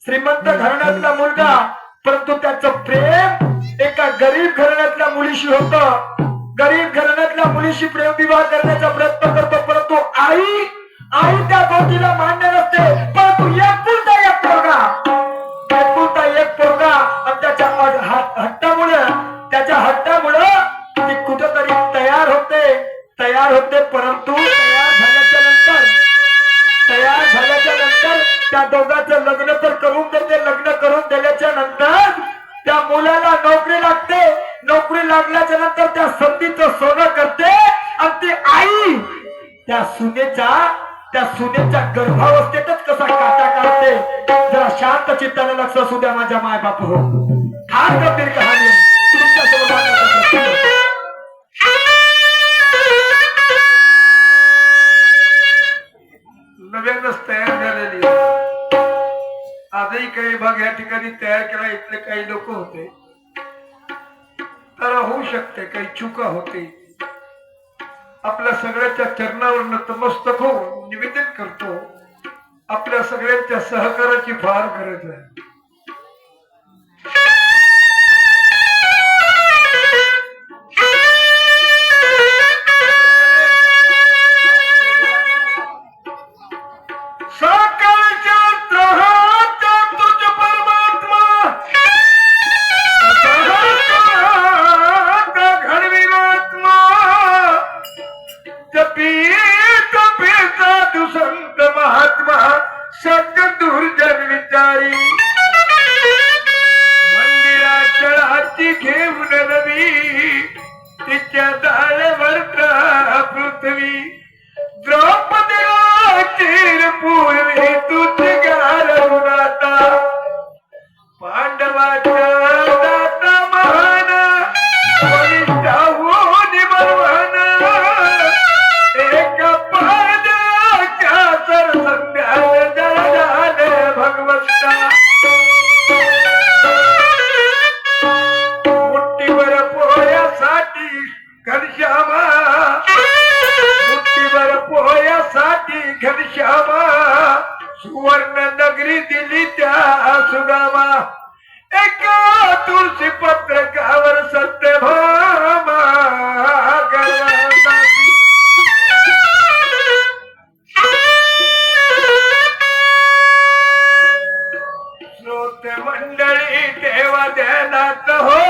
श्रीमंत घराण्यातला मुलगा, परंतु त्याचं प्रेम एका गरीब घराण्यातल्या मुलीशी होतं. गरीब घराण्यातल्या मुलीशी प्रेम विवाह करण्याचा प्रयत्न करतो, परंतु आई त्या गोष्टीला मान्य नसते. परंतु एकुलता एक पोरगा आणि त्याच्या हट्टामुळे ती कुठेतरी तयार होते, परंतु तयार झाल्याच्या नंतर त्या दोघांचं लग्न तर करून देते. लग्न करून दिल्याच्या नंतर त्या मुलाला नोकरी लागते. नोकरी लागल्याच्या नंतर त्या संधीचं सोनं करते आणि ती आई त्या सुनेच्या गर्भावस्थेतच कसा काटा काढते. जरा शांत चित्ताने लक्ष असू द्या माझ्या माय बाप हो. फार गंभीर कहाणी आहे. नव्यानच तयार झालेली आजही काही भाग या ठिकाणी तयार केला. इथले काही लोक होते, तर होऊ शकते काही चुका होते. आपल्या सगळ्याच्या चरणावर नतमस्तक होऊन निवेदन करतो, आपल्या सगळ्यांच्या सहकाराची फार गरज आहे. सुवर्ण नगरी दिली त्या सुगामा, एका तुळशी पत्रकावर सत्यभामा श्रोते मंडळी देवा ध्यानात हो.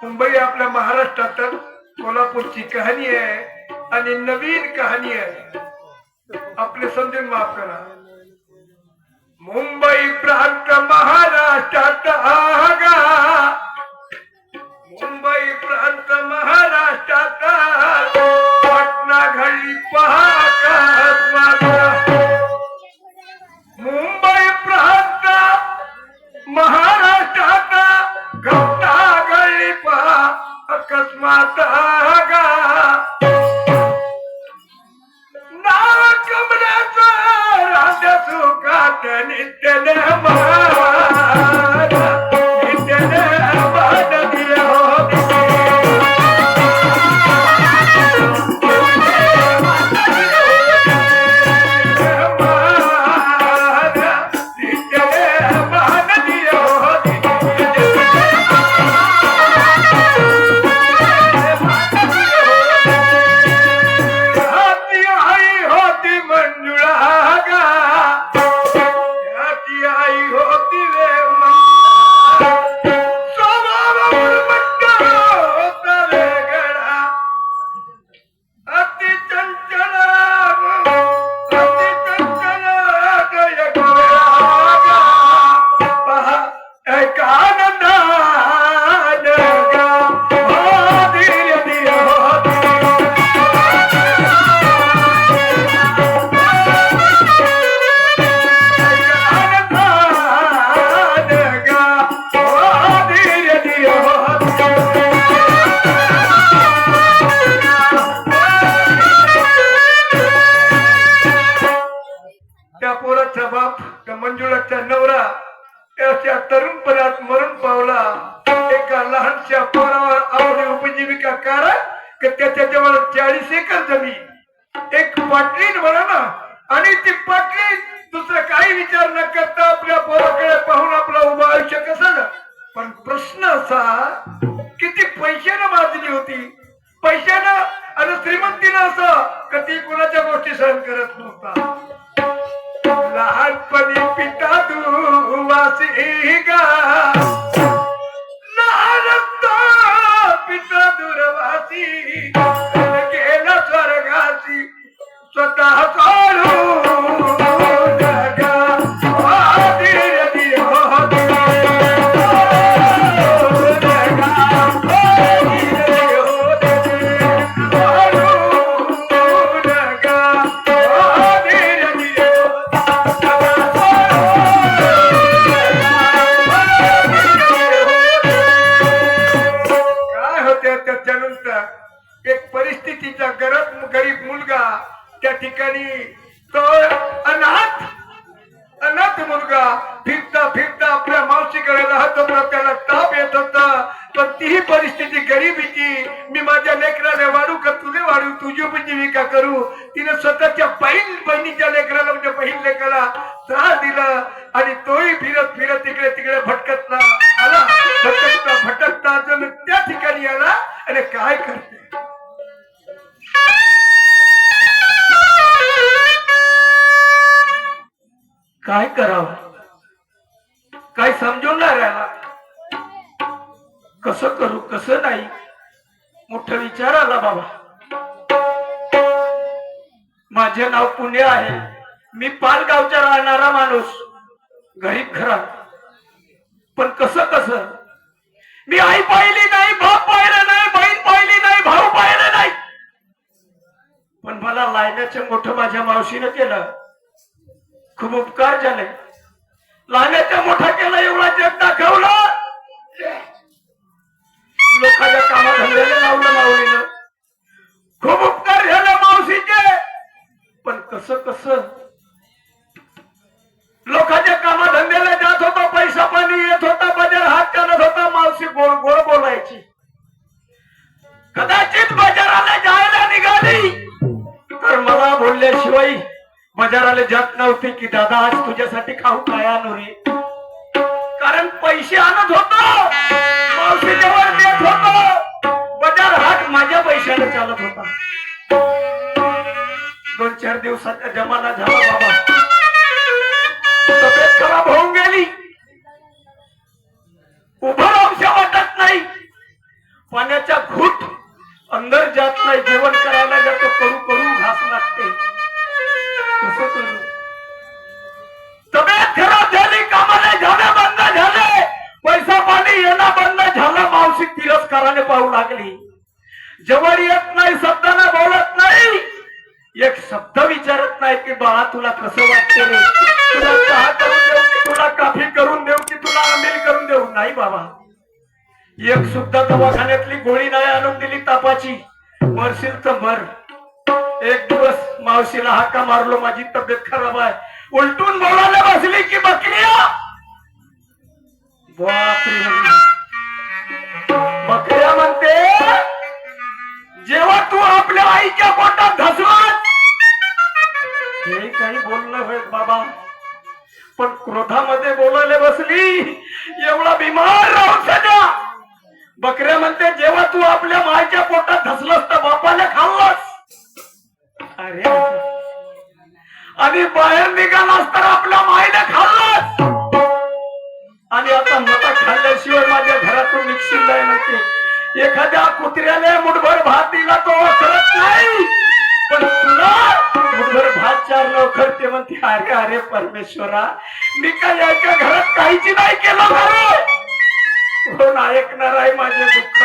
मुंबई आपल्या महाराष्ट्रात कोल्हापूरची कहाणी आहे आणि नवीन कहाणी आहे. आपले समजून माफ करा. मुंबई प्रांत महाराष्ट्रात आगा, मुंबई प्रांत महाराष्ट्रात घटना घडली पहा अकस्मात. मुंबई प्रांत महाराष्ट्रात घटना घडली पहा अकस्मात आगा. नाव कमल्याचं राजा सुखात नित्य निर्माण, नित्य निर्माण दिले होते. त्या पोराचा बाप, त्या मंजुळाचा नवरा त्या तरुणपणात मरण पावला. एका लहानशा पोरावर आवडी उपजीविका करा की त्याच्या जवळ 40 एकर जमीन, एक पाटलीन म्हणा ना, आणि ती पाटली दुसरं काही विचार न करता आपल्या पोराकडे पाहून आपलं उभं आयुष्य कसं झालं. पण प्रश्न असा, किती पैशानं माजली होती, पैशानं आणि श्रीमंतीनं असं कधी कोणाच्या गोष्टी सहन करत नव्हता. लहानपणी पिता तू वासी गा, लहान पिता दूरवासी गेला स्वर्गासी स्वतः सोडून गा. धीरे धीरे हो त्याच्यानंतर एक परिस्थितीचा गरीब मुलगा त्या ठिकाणी, तो अनाथ मुलगा फिरता फिरता आपल्या मावशीकडे राहत होता. त्याला ताप येत होता, पण तीही परिस्थिती गरिबीची. मी माझ्या लेकराला वाढू का तुले वाढू, तुझी उपजीविका करू. तिने स्वतःच्या बहिणीच्या लेकराला, म्हणजे बहीण लेकराला त्रास दिला, आणि तोही फिरत फिरत इकडे तिकडे भटकत आला. भटकता अजून त्या ठिकाणी आला. आणि काय करते, काय करावं, काय समजून नाही राहिला. कसं करू कसं नाही, मोठा विचार आला बाबा. माझे नाव पुणे आहे, मी पालगावचा राहणारा माणूस, गरीब घरात. पण कसं मी आई पाहिली नाही, बाप पाहिला नाही, बहीण पाहिली नाही, भाऊ पाहिला नाही. पण मला लायण्याचं मोठं माझ्या मावशीनं केलं. खूप उपकार झाले. लायण्याचं मोठा केलं, एवढा जग दाखवलं, लोकांच्या कामाधंद्याला लावलं माऊलीनं. खूप उपकार झाले मावशीचे. पण कसं लोकांच्या कामाधंद्याला जात होता, पैसा पाणी येत होता, बाजार हात चालत होता. मावशी गोड गोड बोलायची. कदाचित बाजाराला जायला निघाली तर मला बोलल्याशिवाय बाजाराला जात नव्हती की दादा आज तुझ्यासाठी खाऊ काय आणू रे. कारण पैसे आणत होतो, मावशी जवळ देत होतो. बाजार हात माझ्या पैशाने चालत होता. 2-4 दिवसाचा जमाना झाला बाबा, तब्येत खराब होऊन गेली. उभं राहूशा वाटत नाही, पाण्याचा घुट अंदर जात नाही. जेवण करायला जातो, करू घास लागते. कसं करू, तब्येत खराब एक शब्द विचारत नाही की बाळा तुला कसं वाटते रे, तुला चहा करून देऊ की तुला कॉफी करून देऊ की तुला आंबील करून देऊ. नाही बाबा, एक सुद्धा दवाखान्यातली गोळी नाही आणून दिली तापाची. मरशील तर मर. एक दिवस मावशीला हाका मारलो, माझी तब्येत खराब आहे, उलटून बोलायला बसली की बकऱ्या. बापरे, बकऱ्या म्हणते जेव्हा तू आपल्या आईच्या पोटात धसलास. हे काही बोलणं होय बाबा, पण क्रोधामध्ये बोलायला बसली. एवढा बिमार राहून सध्या बकऱ्या म्हणते जेव्हा तू आपल्या मायच्या पोटात धसलास तर बापाला खाल्लास. अरे, आणि बाहेर निघालास तर आपल्या मायला खाल्लास. आणि आता मता खाल्ल्याशिवाय माझ्या घरातून निघशील नाही म्हणते. एखाद्या कुत्र्याने मुठभर भात दिला तो करत नाही, पण तुला मुठभर भात चार लवकर ते म्हणते. अरे अरे परमेश्वरा, मी काय एका घरात काहीच नाही केलं घरे. कोण ऐकणार आहे माझे दुःख.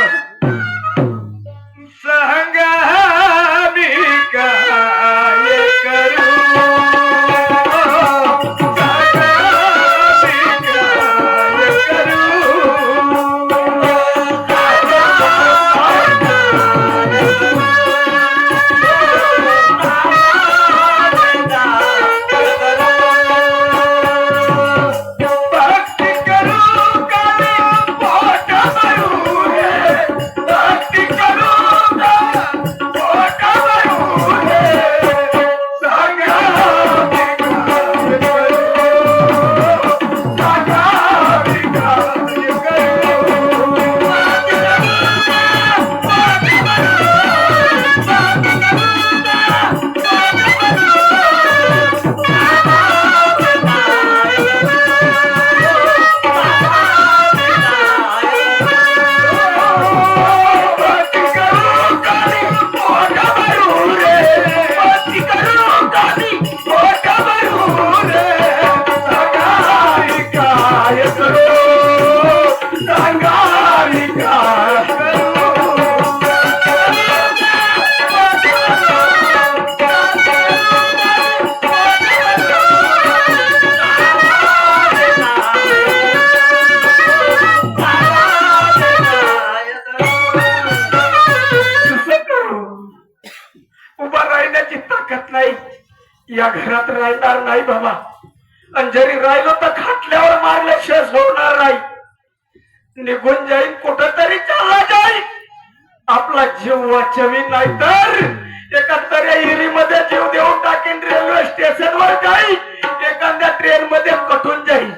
सांगा मी काय करू, या घरात राहणार नाही बाबा. आणि जरी राहिलो तर खाटल्यावर मारल्याशिवाय सोडणार नाही. निघून जाईल, कुठंतरी चालला जाईल. आपला जीव वाचवी नाही तर एका तरी हिरीमध्ये जीव देऊन टाकेन. रेल्वे स्टेशनवर जाईल, एखाद्या ट्रेन मध्ये कटून जाईल.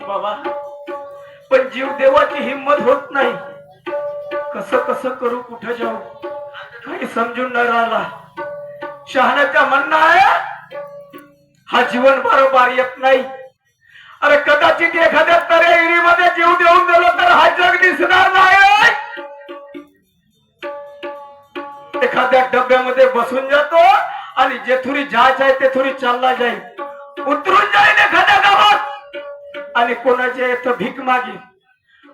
बाबा, पण जीव देवाची हिंमत होत नाही. कसं कसं करू, कुठं जाऊ, काही समजून न राहिला. शहाण्याचा म्हणणं आहे हा जीवन बरोबर येत नाही. अरे कदाचित एखाद्या तऱ्हेमध्ये जीव देऊन गेलो तर हा जग दिसणार नाही. एखाद्या डब्यामध्ये बसून जातो आणि जेथुरी जायचं आहे तेथुरी चालला जाईल, उतरून जाईल एखाद्या गावात आणि कोणाच्या इथं भीक मागी,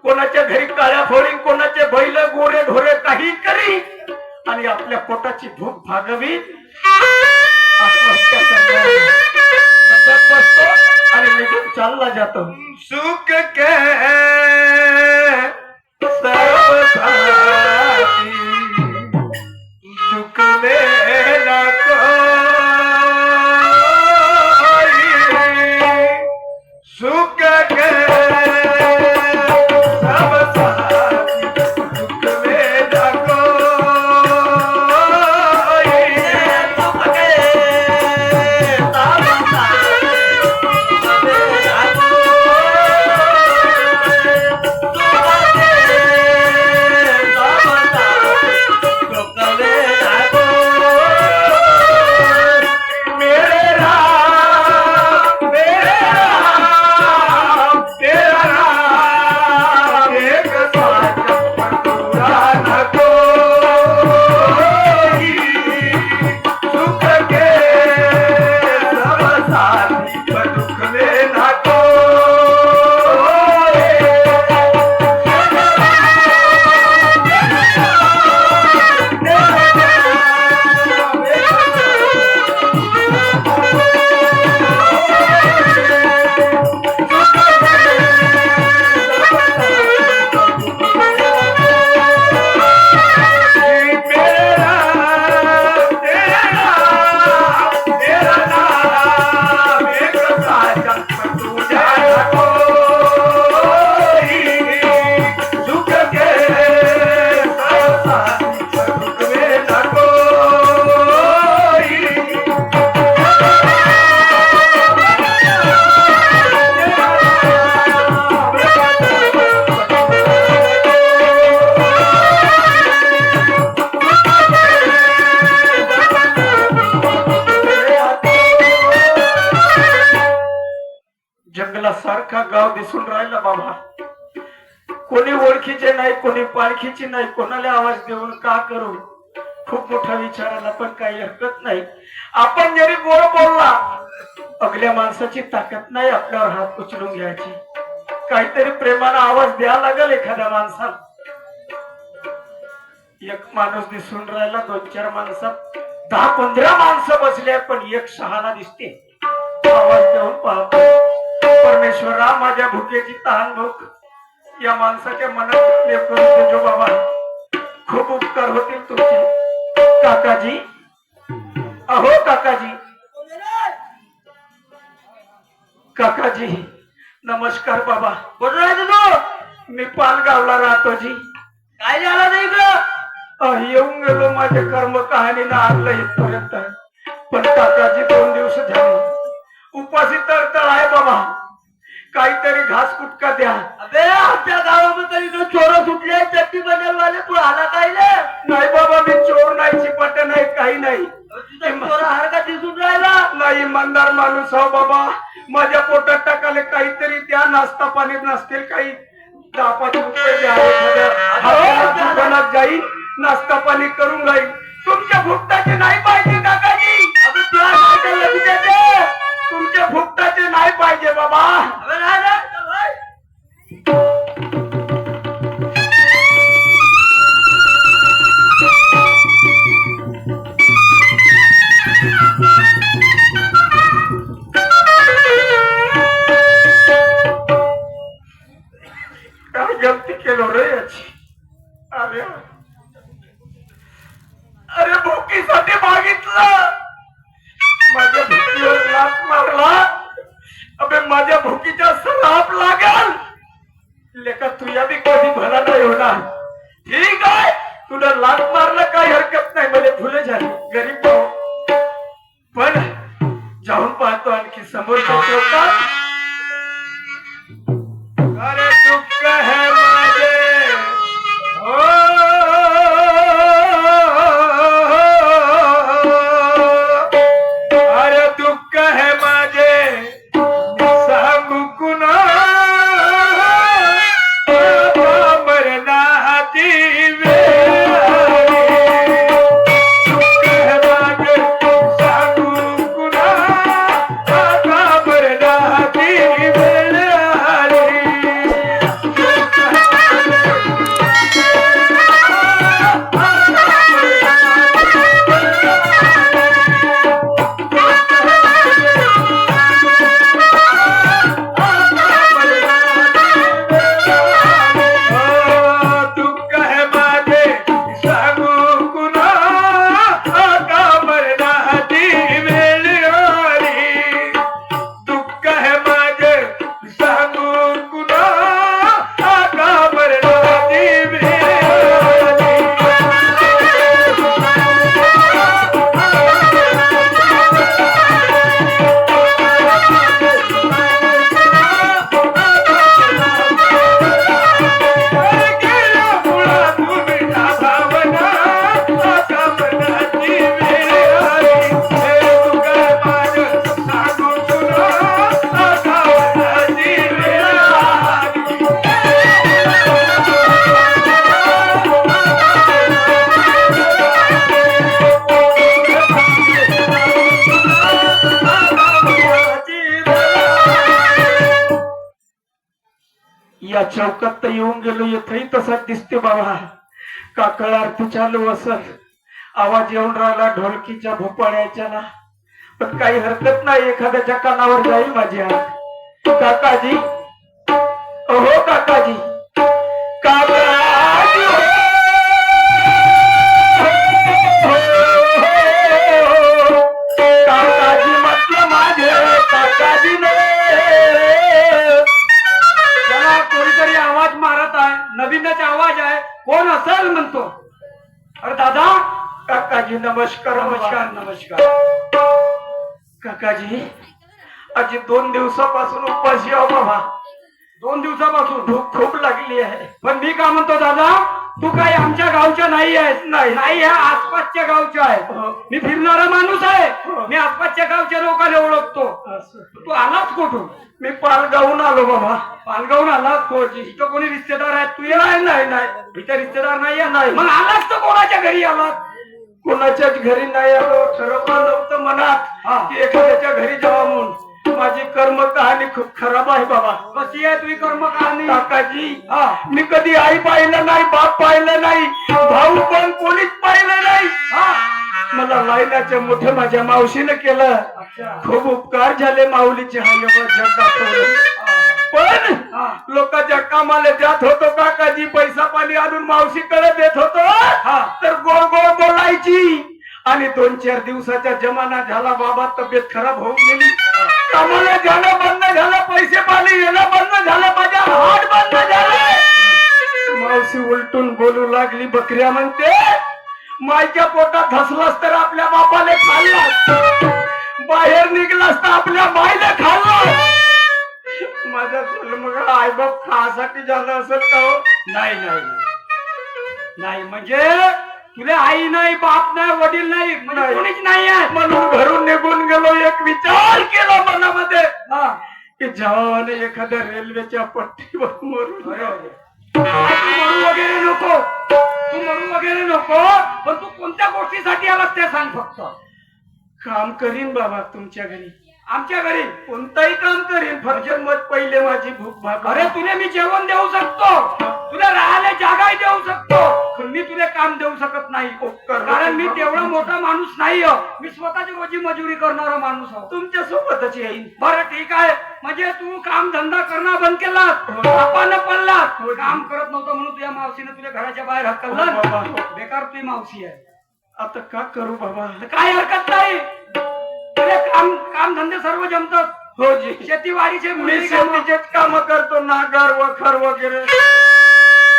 कोणाच्या घरी काळ्या फोडी, कोणाचे बैल गोरे ढोरे काही करी आणि आपल्या पोटाची भूक भागवी. आत्महत्या करणार, डब्यात बसतो आणि निघून चालला जातो. सुख के सर्व साथी, दुख में न कोई. सुख के सब साथी, दुख में न कोई. सुख के सब जंगलासारखा गाव दिसून राहिला बाबा. कोणी ओळखीचे नाही, कोणी पालखीची नाही, कोणाला आवाज देऊन का करू. खूप मोठा विचाराला पण काही हरकत नाही. आपण जरी गोड बोलला, अगल्या माणसाची ताकद नाही आपल्यावर हात उचलून घ्यायची. काहीतरी प्रेमाला आवाज द्यावा लागेल एखाद्या माणसाला. एक माणूस दिसून राहिला, 2-4 माणसात 10-15 माणसं बसले, पण एक शहाणा दिसते. आवाज देऊन पाहतो, परमेश्वरा माझ्या भुकेची तहान भूक या माणसाच्या मनात करून देजो बाबा. खूप उपकार होतील तुमचे. काकाजी, अहो काकाजी, काकाजी नमस्कार बाबा. कुठं राहतो तू? मी पालगावला राहतो जी. काय झालं नाही ग? येऊन गेलो, माझ्या कर्म कहाणीनं आणलं इथपर्यंत. पण काकाजी 2 दिवस झाले उपाशी तळतळ आहे बाबा. काहीतरी घास कुटका द्या. अबे आपल्या गावामध्ये चोर सुटले, चट्टी बदलवाले, तू आला काय? नाही बाबा, मी चोर नाही, चिपट नाही, काही नाही. चोर का दिसून राहिला नाही. इमानदार माणूस हो बाबा. माझ्या पोटात टाकाले काहीतरी द्या. नाश्ता पाणी नसतील काही 10-5 रुपये द्या. दुकानात जाईल, नाश्ता पाणी करून जाईल. तुमच्या भुकटाचे नाही पाहिजे काकाजी. तुमच्या भुकटाचे नाही पाहिजे बाबा. काय गलती केलो रे याची. अरे अरे भुकीसाठी मागितलं, माझ्या भुकीवर लाथ मारला. अबे माझ्या भुकीच्या सराप लागल. लेका तुझ्या बी कधी भला नाही होणार. ठीक आहे, तुला लाथ मारलं काही हरकत नाही, मला फुले झाली, गरीब भाऊ. पण जाऊन पाहतो आणखी समोरच्या चौकात या चौकात तर येऊन गेलो, येथही तसाच दिसते बाबा. काकळ आरती चालू असल, आवाज येऊन राहिला ढोलकीच्या भोपाळ्याच्या ना. पण काही हरकत नाही, एखाद्याच्या कानावर जाईल माझी हात. काकाजी, अहो काकाजी, काकाजी काकाजी म्हटलं माझे काकाजी ने. त्याला कोणीतरी आवाज मारत आहे, नवीनच आवाज आहे, कोण असेल म्हणतो. अरे दादा. काकाजी नमस्कार. नमस्कार नमस्कार. काकाजी आजी 2 दिवसापासून उपाशी आहो बाबा. 2 दिवसापासून भूक खूप लागली आहे. पण मी काय म्हणतो दादा, तू काही आमच्या गावच्या नाही आहेस. नाही ह्या आसपासच्या गावच्या आहे. मी फिरणारा माणूस आहे, मी आसपासच्या गावच्या लोकांना ओळखतो. तू आलाच कुठून? मी पालगावून आलो बाबा. पालगावून आलास? इथं कोणी रिश्तेदार आहेत तुझे? नाही इथे रिश्तेदार नाही नाही. मग आलास तर कोणाच्या घरी आलास? कोणाच्याच घरी नाही आलो. ठरवलं नव्हतं मनात की एखाद्याच्या घरी जावा म्हणून. माझी कर्म कहाणी खूप खराब आहे बाबा. कशी आहे तुझी कर्म कहाणी? काकाजी मी कधी आई पाहिलं नाही, बाप पाहिलं नाही, भाऊ पण कोणीच पाहिलं नाही. मला लाईनाच्या मोठे माझ्या मावशीनं केलं. खूप उपकार झाले माऊलीचे. हा एवढं जग दाखवलं. पण लोकांच्या कामाला जात होतो काकाजी, पैसा पाणी आणून मावशीकडे देत होतो, तर गोड गोड बोलायची. आणि 2-4 दिवसाचा जमाना झाला बाबा, तब्येत खराब होऊन गेली. कामाला जाणं बंद झालं, पैसे पाणी येणं बंद झालं, माझ्या हात बंद झाले. मावशी उलटून बोलू लागली. बकऱ्या म्हणते, मायच्या पोटात धसलास तर आपल्या बापाने खाल्ला, बाहेर निघलास तर आपल्या मायने खाल्ला. माझा मग आई बाप खासाठी झालं असेल का हो? नाही म्हणजे तुला आई नाही, बाप नाही, वडील नाही, म्हणजे कोणीच नाही आहे. म्हणून घरून निघून गेलो. एक विचार केला मनामध्ये की जावाने एखाद्या रेल्वेच्या पट्टीवर मरून. तू मरू वगैरे नको, पण तू कोणत्या गोष्टीसाठी आलास ते सांग फक्त. काम करीन बाबा तुमच्या घरी. आमच्या घरी कोणताही काम करीन, फक्त मग पहिले माझी भूक भाग. अरे तुला मी जेवण देऊ शकतो, तुला राहायला जागाही देऊ शकतो, पण मी तुला काम देऊ शकत नाही. कारण मी तेवढा मोठा माणूस नाही हो. मी स्वतःची रोजी मजुरी करणारा माणूस आहो. तुमच्या सोबतच येईन. बरं ठीक आहे. म्हणजे तू काम धंदा करणं बंद केलास, बापानं पडलास, काम करत नव्हतं म्हणून तुझ्या मावशीने तुझ्या घराच्या बाहेर हकललं. बेकार तुझी मावशी आहे. आता का करू बाबा? काय हरकत नाही, तुला काम धंदे सर्व जमतात. हो जी. शेतीवाडीचे मी शेतीचेच काम करतो, नागर वखर वगैरे.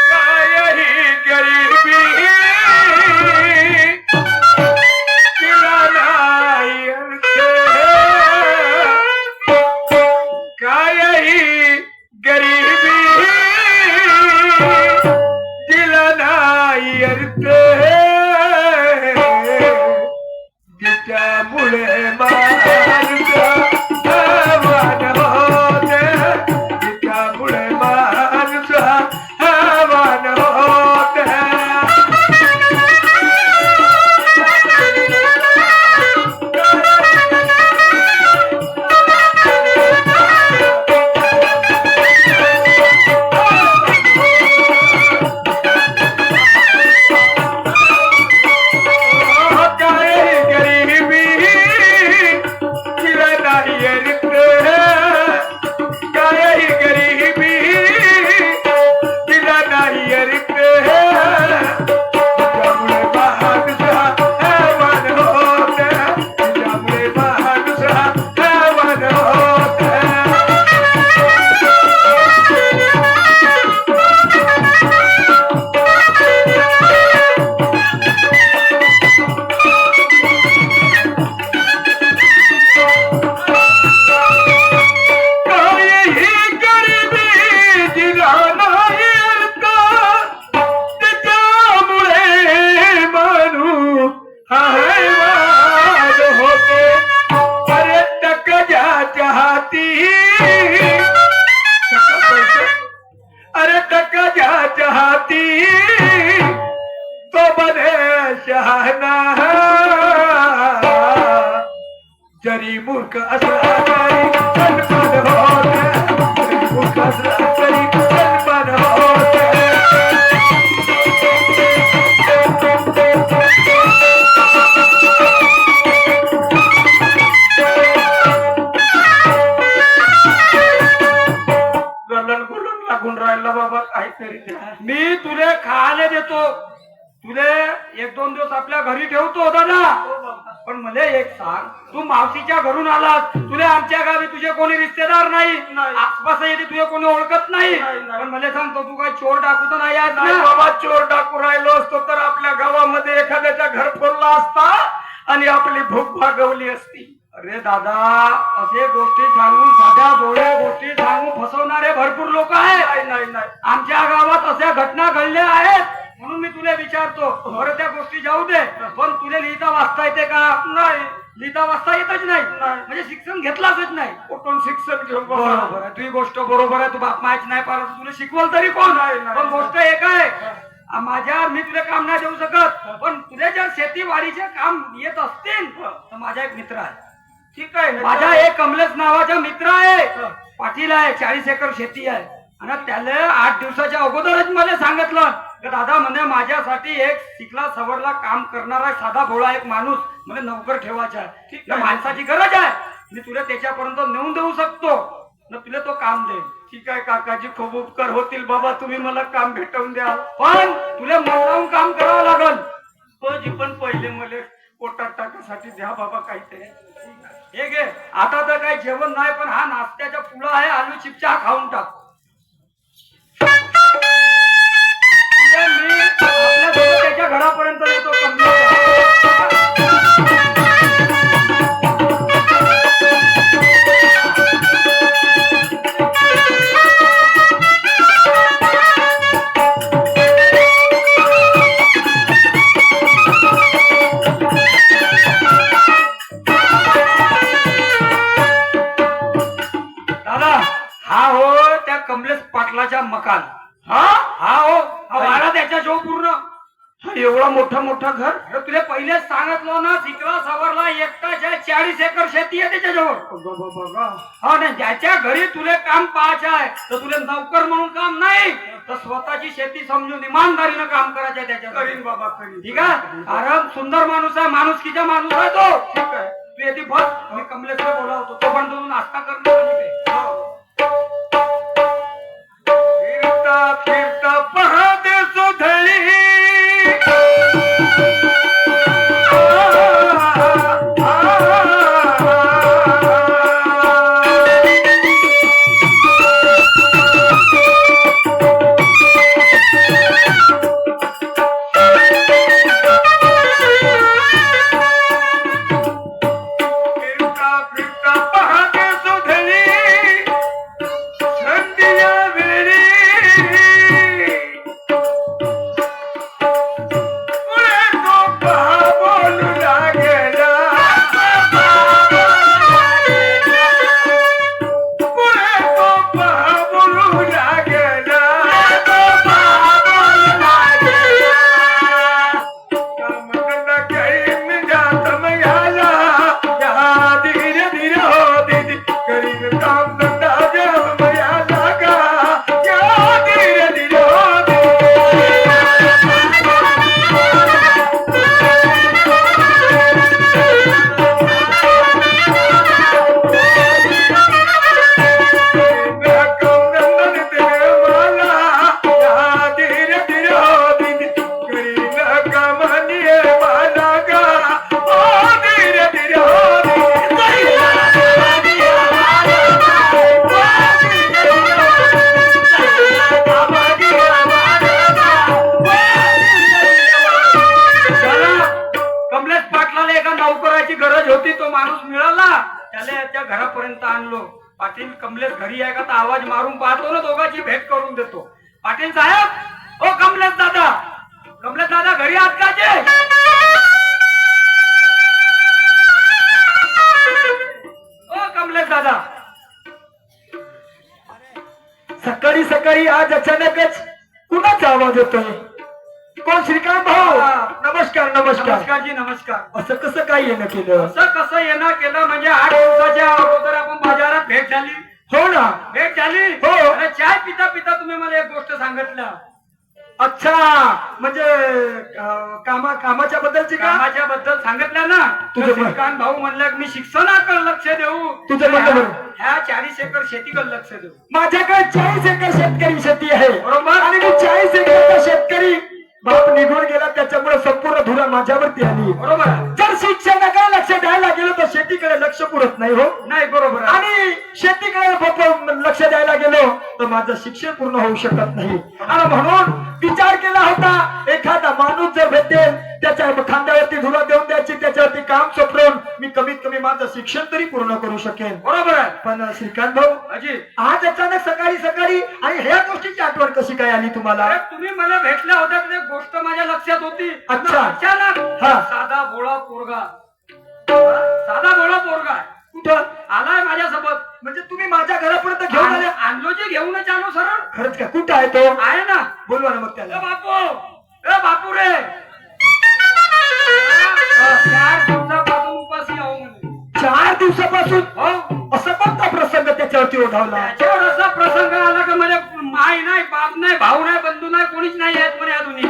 कायही गरिबी तिला नाही अर्थ, कायही गरिबी तिला नाही अर्थ, तिच्यामुळे माणूस हवान होते, तिच्यामुळे माणूस हवान होते. जरी मूर्ख असला तरी सन्मान होत, जरी मूर्ख असला तरी सन्मान 2 दिवस आपल्या घरी ठेवतो दादा. पण मला एक सांग, तू मावशीच्या घरून आलास, तुला आमच्या गावी तुझे कोणी रिश्तेदार नाही, आसपास येते तुझे कोणी ओळखत नाही. पण मला सांगतो तू काय चोर डाकू तर नाही आज नाही ना? बाबा, चोर डाकू राहिलो असतो तर आपल्या गावामध्ये एखाद्याच्या घर फोडला असता आणि आपली भूक भागवली असती. अरे दादा, असे गोष्टी सांगून, साध्या भोळ्या गोष्टी सांगून फसवणारे भरपूर लोक आहेत. नाही नाही नाही आमच्या गावात अशा घटना घडल्या आहेत, म्हणून मी तुला विचारतो. बरं त्या गोष्टी जाऊ दे, पण तुला लिहिता वाचता येते का? नाही लिहिता वाचता येतच नाही, म्हणजे शिक्षण घेतलाच नाही. कुठून शिक्षण घेऊ बाबा? बरोबर आहे, तुझी गोष्ट बरोबर आहे. तू बाप माहित नाही पाहिलं, तुला शिकवल तरी कोण? पण गोष्ट एक आहे, माझ्या मी तुला काम नाही देऊ शकत, पण तुला जर शेतीवाडीचे काम येत असतील तर माझा एक मित्र आहे. ठीक आहे. माझा एक कमलेश नावाचा मित्र आहे, पाटील आहे, 40 एकर शेती आहे. आणि त्याला 8 दिवसाच्या अगोदरच मला सांगितलं की दादा म्हणे माझ्यासाठी एक शिकला सवरला काम करणारा साधा भोळा एक माणूस मला नोकर ठेवायचा आहे. ठीक आहे. माणसाची गरज आहे, मी तुला त्याच्यापर्यंत नेऊन देऊ शकतो न तुला तो काम दे. ठीक आहे काकाजी, खूप उपकार होतील बाबा, तुम्ही मला काम भेटवून द्या. पण तुला मोठं काम करावं लागल. पण पहिले मला पोटात टाकासाठी द्या बाबा काहीतरी. हे घे, आता तर काही जेवण नाही, पण हा नाश्त्याचा पुडा आहे, आलू चिप्स हा खाऊन टाक. मी आपल्यासोबत त्याच्या घरापर्यंत येतो दादा. हा हो त्या कमलेश पाटलाच्या मकान. हा हा हो, वाडा त्याच्या शो पूर्ण. एवढा मोठा मोठा घर? अरे तुला पहिलेच सांगितलं ना, शिकला सवरला एकटाच्या 40 एकर शेती आहे त्याच्याजवळ. बघा हा नाही, ज्याच्या घरी तुला काम पाहायचं आहे तर तुला नौकर म्हणून काम नाही, तर स्वतःची शेती समजून इमानदारीनं काम करायचं आहे त्याच्या. करीन बाबा करीन. ठीक आहे, अरे सुंदर माणूस आहे, माणुसकीचा माणूस आहे तो. ठीक आहे. तू येते बस, मी कमलेशला बोलावतो, तो पण तू नाश्ता करणार. फिरता फिरता पहाते सुधळी घरापर्यंत आणलो. पाटील कमलेश घरी आहे का तर आवाज मारून पाहतो ना, दोघांची भेट करून देतो. पाटील साहेब, ओ कमलेश दादा, कमलेश दादा घरी आहात का? जे ओ कमलेश दादा, सकाळी सकाळी आज अचानकच कुणाचा आवाज येतोय? कोण? श्रीकांत भाऊ, नमस्कार नमस्कार. नमस्कार जी नमस्कार. असं कसं काय येणं केलं? असं कसं येणं केलं म्हणजे 8 दिवसाच्या अगोदर आपण बाजारात भेट झाली. हो ना, भेट झाली. हो. आणि चाय पिता पिता तुम्ही मला एक गोष्ट सांगितलं. अच्छा, म्हणजे कामाच्या बद्दलची का? कामाच्या बद्दल सांगितलं ना. तुझं मत. श्रीकांत भाऊ म्हणलं की मी शिक्षणाकडे लक्ष देऊ, तुझं मत बरोबर. ह्या 40 एकर शेतीकडे लक्ष देऊ. माझ्याकडे 40 एकर शेतकरी शेती आहे, बरोबर. आणि मी 40 एकरचा शेतकरी बाप निघून गेला त्याच्यामुळे संपूर्ण धुरा माझ्यावरती आली. बरोबर आहे. जर शिक्षणाकडे लक्ष द्यायला गेलो तर शेतीकडे लक्ष पुरत नाही हो. नाही बरोबर आहे. आणि शेतीकडे लक्ष द्यायला गेलो तर माझं शिक्षण पूर्ण होऊ शकत नाही. आणि म्हणून विचार केला होता एखादा माणूस जर भेटेल त्याच्या खांद्यावरती धुरा देऊन द्यायची, त्याच्यावरती काम सोपवून मी कमीत कमी माझं शिक्षण तरी पूर्ण करू शकेन. बरोबर आहे. पण श्रीकांत भाऊ, अजी आज अचानक सकाळी सकाळी आणि ह्या गोष्टीची आठवण कशी काय आली तुम्हाला? अरे तुम्ही मला भेटल्या होत्या तर एक गोष्ट माझ्या लक्षात होती. अच्छा. अचानक हा. साधा भोळा पोरगा, साधा भोळा पोरगा कुठं आलाय माझ्यासोबत. म्हणजे तुम्ही माझ्या घरापर्यंत घेऊन आले? आणलो जे घेऊनच आलो सरळ. खरंच का? कुठं आहे तो? आहे ना. बोलवा ना मग ए त्याला. बापू, ए बापू रे, 4 दिवसापासून उपाशी आहो म्हणे. 4 दिवसापासून हो. असा कोणता प्रसंग त्याच्यावरती ओढावला? त्याच्यावर असा प्रसंग आला का मला आई नाही, बाप नाही, भाऊ नाही, बंधू नाही, कोणीच नाही आहेत म्हणे अजूनही.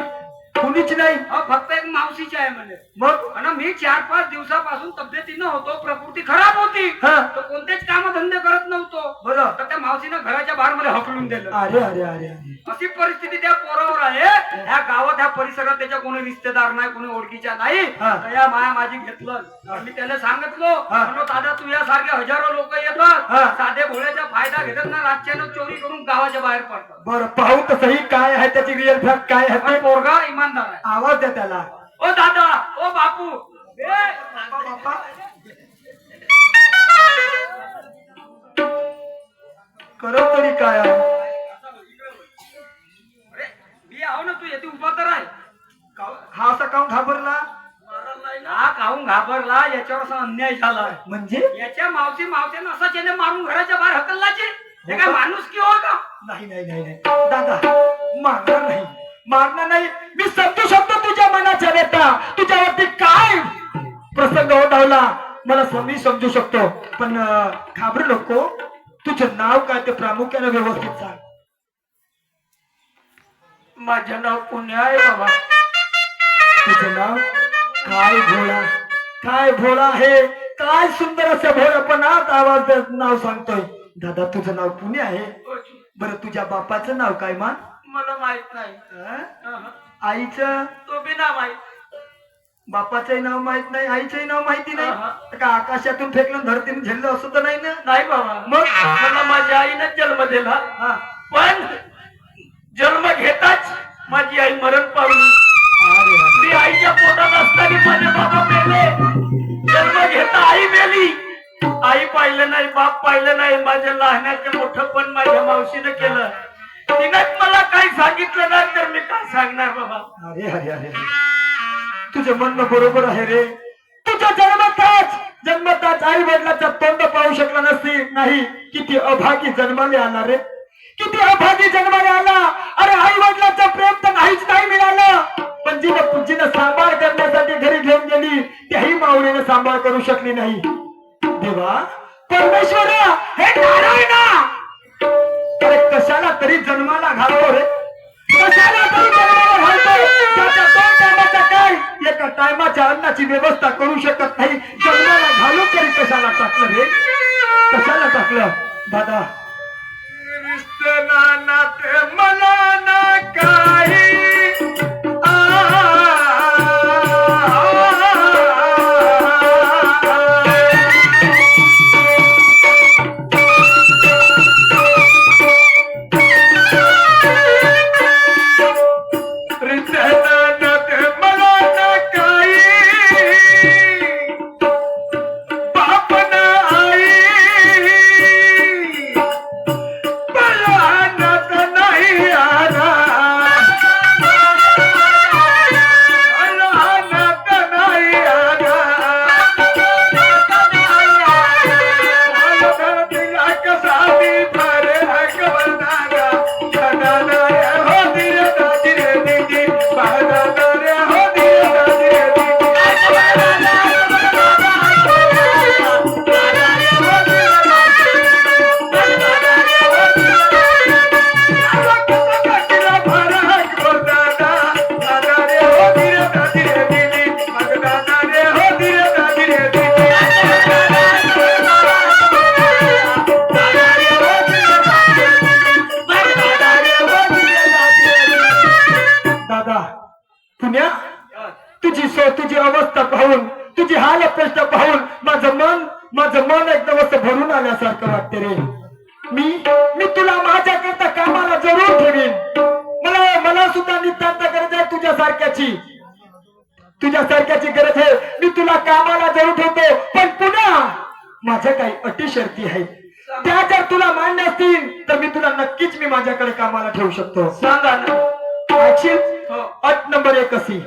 कुणीच नाही. हो, फक्त एक मावशीची आहे म्हणे. मग आणि मी 4-5 दिवसापासून तब्येतीनं होतो, प्रकृती खराब होती, हा. तर कोणतेच काम धंदे करत नव्हतो. बरं. तर त्या मावशीनं घराच्या बाहेर मला हकलून दिलं. अरे अरे अरे अरे. अशी परिस्थिती त्या पोरावर आहे. ह्या गावात, ह्या परिसरात त्याच्या कोणी रिश्तेदार नाही, कोणी ओळखीच्या नाही. हा. तर या माया माझी घेतलं. मी त्याला सांगितलं, हा. म्हणलो दादा तू यासारखे हजारो लोक येतात, हा. साधे भोळ्याचा फायदा घेतात ना, रातच्यानं चोरी करून गावाच्या बाहेर पडतात. बरं, पाहू तर सही काय आहे त्याची रिअल फॅक्ट काय आहे पण ते. पोरगा इमानदार आहे. आवाज द्या त्याला. ओ दादा, ओ बापू, ए, बापा. करत तरी काय आहे? अरे, मी आहो ना, तू येते उभा तर आहे. हा असा काऊन घाबरला? हा खाऊन घाबरला, याच्यावर असा अन्याय झाला. म्हणजे याच्या मावशीनं असा त्याने मारून घराच्या बाहेर हकललाचे. हे काय माणूस की हो का? नाही नाही नाही नाही दादा, मारणार नाही, मारणार नाही. मी समजू शकतो तुझ्या मनाच्या व्यथा, तुझ्यावरती काय प्रसंग ओढावला मला मी समजू शकतो. पण घाबरू नको. तुझं नाव काय ते प्रामुख्याने व्यवस्थित सांग. माझं नाव पुण्या आहे बाबा. तुझं नाव काय? भोळा. काय भोळा आहे, काय सुंदर असं भोळापणात आवाज नाव सांगतोय. दादा तुझं नाव पुणे आहे. बरं, तुझ्या बापाचं नाव काय मान? मला माहित नाही. आईचं? तो बी ना माहित. बापाचंही नाव माहित नाही, आईचंही नाव माहिती नाही. हा. का आकाशातून फेकलं धरतीने झेललं असं तर नाही ना? नाही बाबा. मग मला माझ्या आईनं जन्म दिला, हा. पण जन्म घेताच माझी आई मरण पावली. अरे अरे. मी आईच्या पोटात असताना माझे बाबा मेले. जन्म घेता आई मेली. आई पाहिलं नाही, बाप पाहिलं नाही. माझ्या लहानाचं मोठं पण माझ्या मावशीनं केलं. तिनं मला काही सांगितलं नाही तर मी काय सांगणार बाबा. अरे अरे अरे. तुझं म्हणणं बरोबर आहे रे. तुझ्या जन्मताच आई वडिलाचा तोंड पाहू शकला नाही. किती अभागी जन्माला आला रे, किती अभागी जन्माला आला. अरे आई वडिलाचं प्रेम तर नाहीच नाही मिळालं. पण जिनं सांभाळ करण्यासाठी घरी घेऊन गेली त्याही माऊलीने सांभाळ करू शकली नाही. देवा, परमेश्वर, हे नारायणा, अरे कशाला तरी जन्माला घालतो रे, कशाला तरी जन्माला घालतो. त्याच्या 2 टायमाचा काय, एका टायमाच्या अन्नाची व्यवस्था करू शकत नाही. जन्माला घालून तरी कशाला टाकलं रे, कशाला टाकलं? दादा, मला ना काही पेस्ट पाहून माझं मन एकदम असं भरून आल्यासारखं वाटते रे. मी तुला माझ्याकरता कामाला जरूर ठेवीन. मला सुद्धा नितांत गरज आहे तुझ्यासारख्याची गरज आहे. मी तुला कामाला जरूर ठेवतो, पण पुन्हा माझ्या काही अटी शर्ती आहेत. त्या जर तुला मान्य असतील तर मी तुला नक्कीच माझ्याकडे कामाला ठेवू शकतो. सांगा ना. ऐकशील? अट नंबर 1 अशी,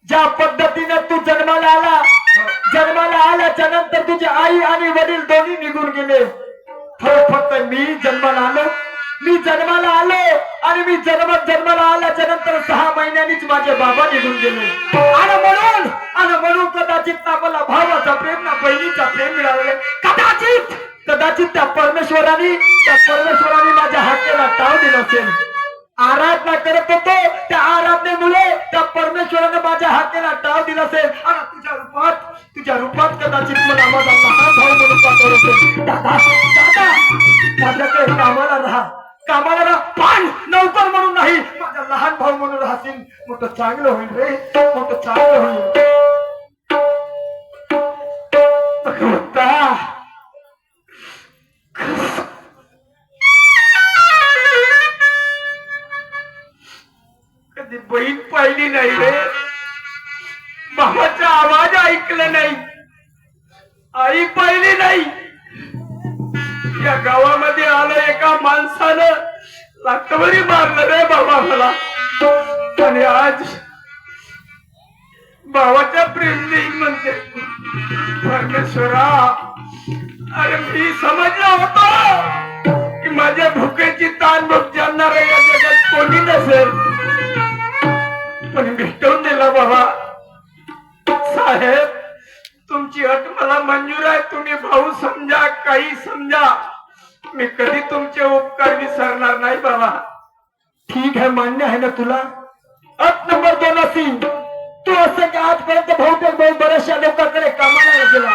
ज्या पद्धतीने तू जन्माला आल्याच्या नंतर तुझे आई आणि वडील दोन्ही निघून गेले. फक्त मी जन्माला आलो आणि मी जन्माला आल्याच्या नंतर 6 महिन्यांनीच माझे बाबा निघून गेले. आणि म्हणून कदाचित ना मला भावाचा प्रेम ना बहिणीचा प्रेम मिळाले. कदाचित त्या परमेश्वराने माझ्या हाकेला टाळ दिला असेल. आराधना करत होतो, त्या आराधनेमुळे त्या परमेश्वराने माझ्या हाकेला टाळ दिला असेल. आणि तुझ्या रूपात कदाचित मला माझा लहान भाऊ म्हणून पाठवलं असेल. दादा माझ्याकडे कामाला राहा, पण नौकर म्हणून नाही, माझा लहान भाऊ म्हणून राहतील. मोठं चांगलं होईल रे, मोठं चांगलं होईल. भगवंता, कधी बहीण पाहिली नाही रे, बाबाचा आवाज ऐकला नाही, आई पाहिली नाही. या गावामध्ये आलं एका माणसानं लाटवरी मारलं रे बाबा मला. आणि आज भावाच्या प्रेम देईन म्हणते. परमेश्वरा, अरे मी समजलं होतं की माझ्या भुकेची ताण भूक जाणणार या जगात कोणी नसेल, पण भेटवून दिला बाबा. साहेब, तुमची अट मला मंजूर आहे. तुम्ही भाऊ समजा, काही समजा, मी कधी तुमचे उपकार विसरणार नाही बाबा. ठीक आहे, मान्य आहे ना तुला? अट नंबर 2 अशी, तू असं की आजपर्यंत बहुतेक बऱ्याचशा लोकांकडे कामाला गेला.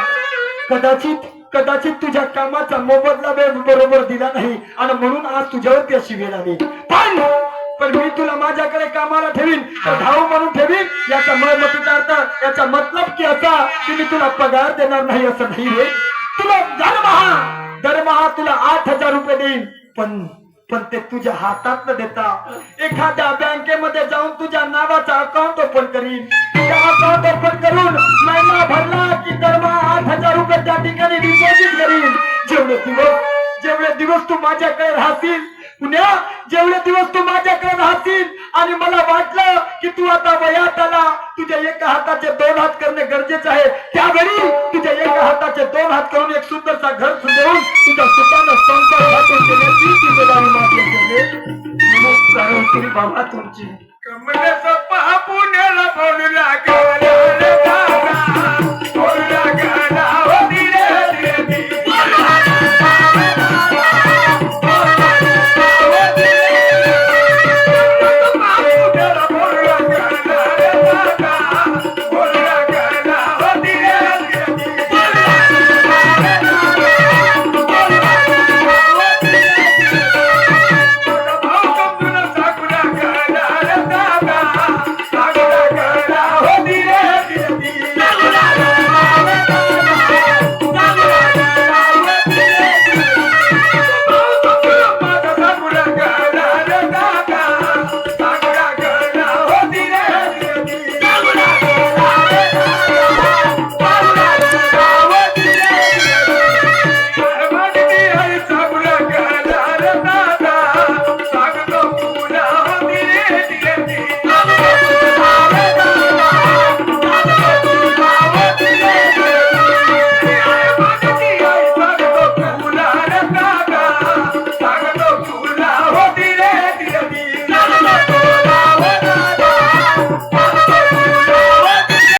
कदाचित तुझ्या कामाचा मोबदला बरोबर दिला नाही आणि म्हणून आज तुझ्यावरती अशी वेळ आली. पण मी तुला माझ्याकडे कामाला ठेवीन, भाऊ म्हणून ठेवीन. याचा याचा मतलब की असा की मी तुला पगार देणार नाही असं नाही रे. तुला दरमहा तुला 8,000 रुपये देईन, पण ते तुझ्या हातात न देता एखाद्या बँकेमध्ये जाऊन तुझ्या नावाचा अकाउंट ओपन करीन. त्या अकाउंट ओपन करून महिना भरला की दरमहा 8,000 रुपये त्या ठिकाणी डिपॉझिट करीन. जेवढे दिवस तू माझ्याकडे राहतील, जेवढे दिवस तू माझ्याकडे राहतील आणि मला वाटलं की तू आता वयात आला, तुझ्या एका हाताचे 2 हात करणे गरजेचे आहे, त्यावेळी तुझ्या एका हाताचे 2 हात करून एक सुंदरचा घर देऊन तुझ्या सुखानं संसार घातून देण्याची जिम्मेदारी माझी बाबा तुमची. कमलेचा पहा पुण्याला बोलू लागला बोलू लागला होती रे.